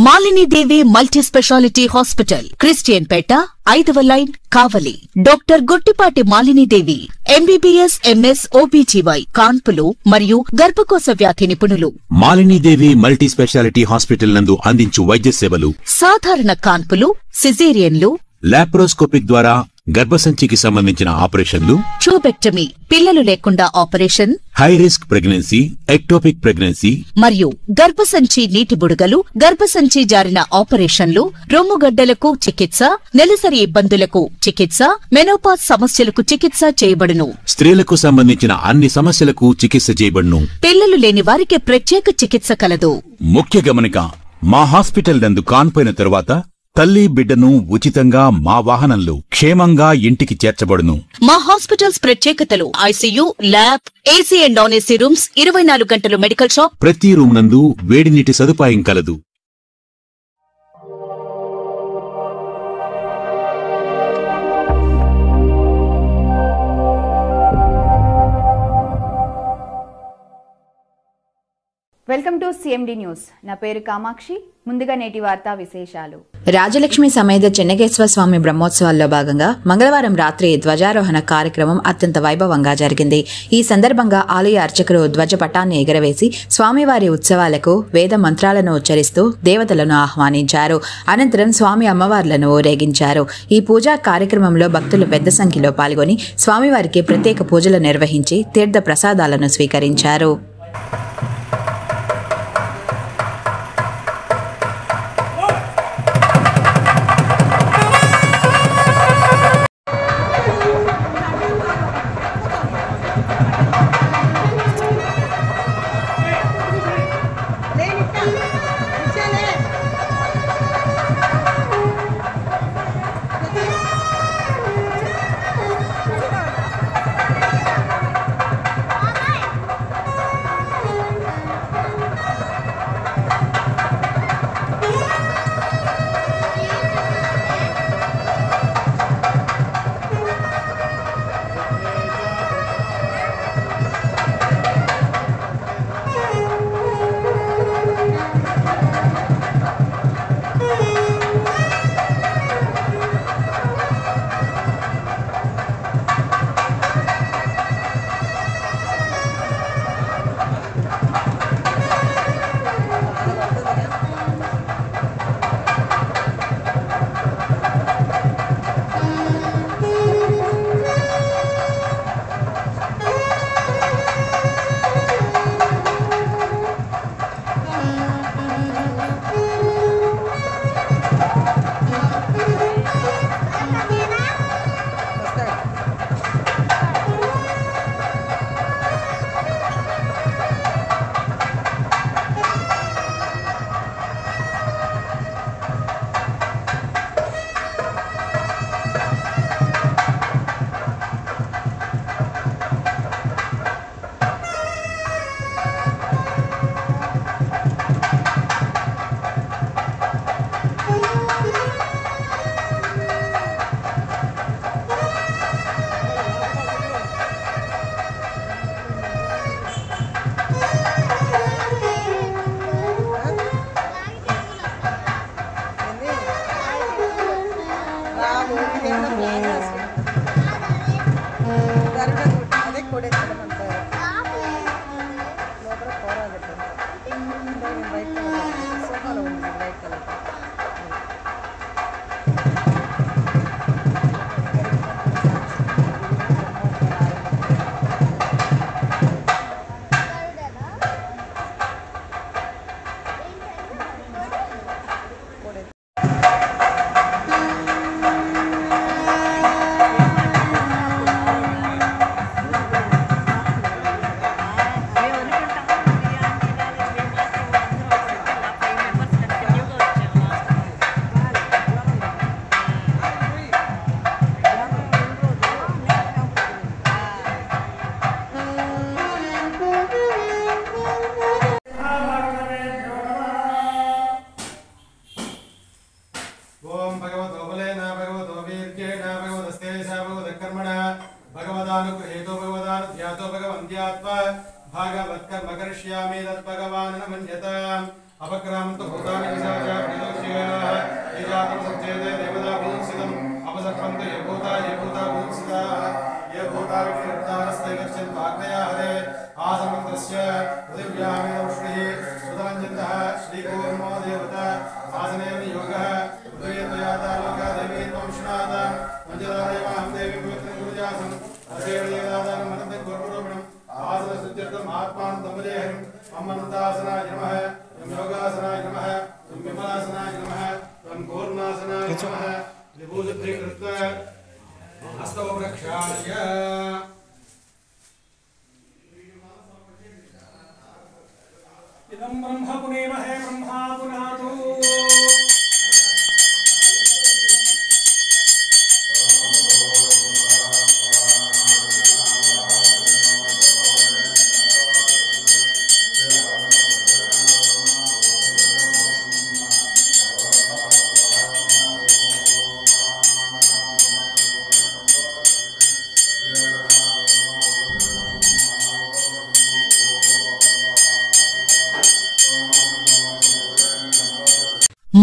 మాలిని దేవి multi specialty hospital, Christian పేట, 5వ line, Kavali. Doctor Guttipati Malini దేవి MBBS, MS, OBGY, కాన్పులు మరియు గర్భకోశ వ్యాధి నిపుణులు. మాలిని దేవి మల్టీ స్పెషాలిటీ హాస్పిటల్ నందు అందించు వైద్య సేవలు: సాధారణ కాన్పులు, సిజేరియన్లు, లాప్రోస్కోపిక్ ద్వారా గర్భసంచికి సంబంధించిన ఆపరేషన్లు, ట్యూబెక్టమీ, పిల్లలు లేకుండా operation, high risk pregnancy, ectopic pregnancy మరియు గర్భసంచి నీటి బుడగలు, గర్భసంచి జారిన ఆపరేషన్లు, రొమ్ముగడ్డలకు చికిత్స, నెలసరి ఇబ్బందులకు చికిత్స, మెనోపాజ్ సమస్యలకు చికిత్స చేయబడును. స్త్రీలకు సంబంధించిన అన్ని సమస్యలకు చికిత్స చేయబడును. పిల్లలు లేని వారికి ప్రత్యేక చికిత్స కలదు. ముఖ్య గమనిక: మా హాస్పిటల్ నందు కాన్పోయిన తరువాత తల్లి బిడ్డను ఉచితంగా మా వాహనంలో క్షేమంగా ఇంటికి చేర్చబడును. మా హాస్పిటల్స్ ప్రత్యేకతలు: ICU, lab, AC and non AC rooms, 24 గంటలు మెడికల్ షాప్, ప్రతి రూమ్ నందు వేడి నీటి సదుపాయం కలదు. Welcome to CMD news. నా పేరు కామాక్షి. ముందుగా నేటి వార్తా విశేషాలు. రాజలక్ష్మి సమేత చెన్నకేశ్వర స్వామి బ్రహ్మోత్సవాల్లో భాగంగా మంగళవారం రాత్రి ధ్వజారోహణ కార్యక్రమం అత్యంత వైభవంగా జరిగింది. ఈ సందర్భంగా ఆలయ అర్చకులు ధ్వజపటాన్ని ఎగరవేసి స్వామివారి ఉత్సవాలకు వేద మంత్రాలను ఉచ్చరిస్తూ దేవతలను ఆహ్వానించారు. అనంతరం స్వామి అమ్మవార్లను ఊరేగించారు. ఈ పూజా కార్యక్రమంలో భక్తులు పెద్ద సంఖ్యలో పాల్గొని స్వామివారికి ప్రత్యేక పూజలు నిర్వహించి తీర్థ ప్రసాదాలను స్వీకరించారు. इदं ब्रह्म पुनेमहे ब्रह्मा पुनातु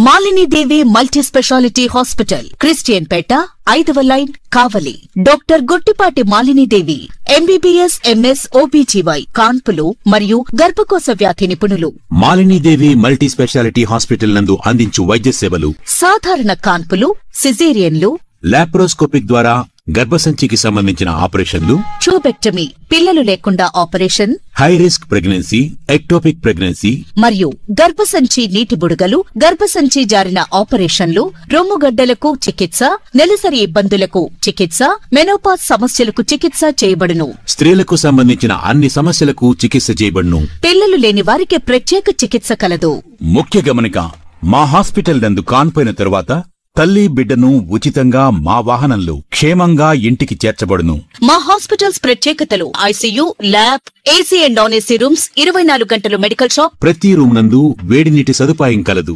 Malinidevi multi specialty hospital, Christian పేట, 5వ line, Kavali. Doctor Guttipati Malinidevi, MBBS MS OBGY, కాన్పులు మరియు గర్భకోశ వ్యాధి నిపుణులు. మాలినీదేవి మల్టీ స్పెషాలిటీ హాస్పిటల్ నందు అందించు వైద్య సేవలు: సాధారణ కాన్పులు, సిజేరియన్లు, లాప్రోస్కోపిక్ ద్వారా గర్భసంచికి సంబంధించిన ఆపరేషన్లు, ట్యూబెక్టమీ, పిల్లలు లేకుండా operation, high risk pregnancy, ectopic pregnancy మరియు గర్భసంచి నీటి బుడగలు, గర్భసంచి జారిన ఆపరేషన్లు, రొమ్ముగడ్డలకు చికిత్స, నెలసరి ఇబ్బందులకు చికిత్స, మెనోపాజ్ సమస్యలకు చికిత్స చేయబడును. స్త్రీలకు సంబంధించిన అన్ని సమస్యలకు చికిత్స చేయబడును. పిల్లలు లేని వారికి ప్రత్యేక చికిత్స కలదు. ముఖ్య గమనిక: మా హాస్పిటల్ నందు కాన్పోయిన తరువాత తల్లి బిడ్డను ఉచితంగా మా వాహనంలో క్షేమంగా ఇంటికి చేర్చబడును. మా హాస్పిటల్స్ ప్రత్యేకతలు: ICU, lab, AC and non AC rooms, 24 గంటలు మెడికల్ షాప్, ప్రతి రూమ్ నందు వేడి నీటి సదుపాయం కలదు.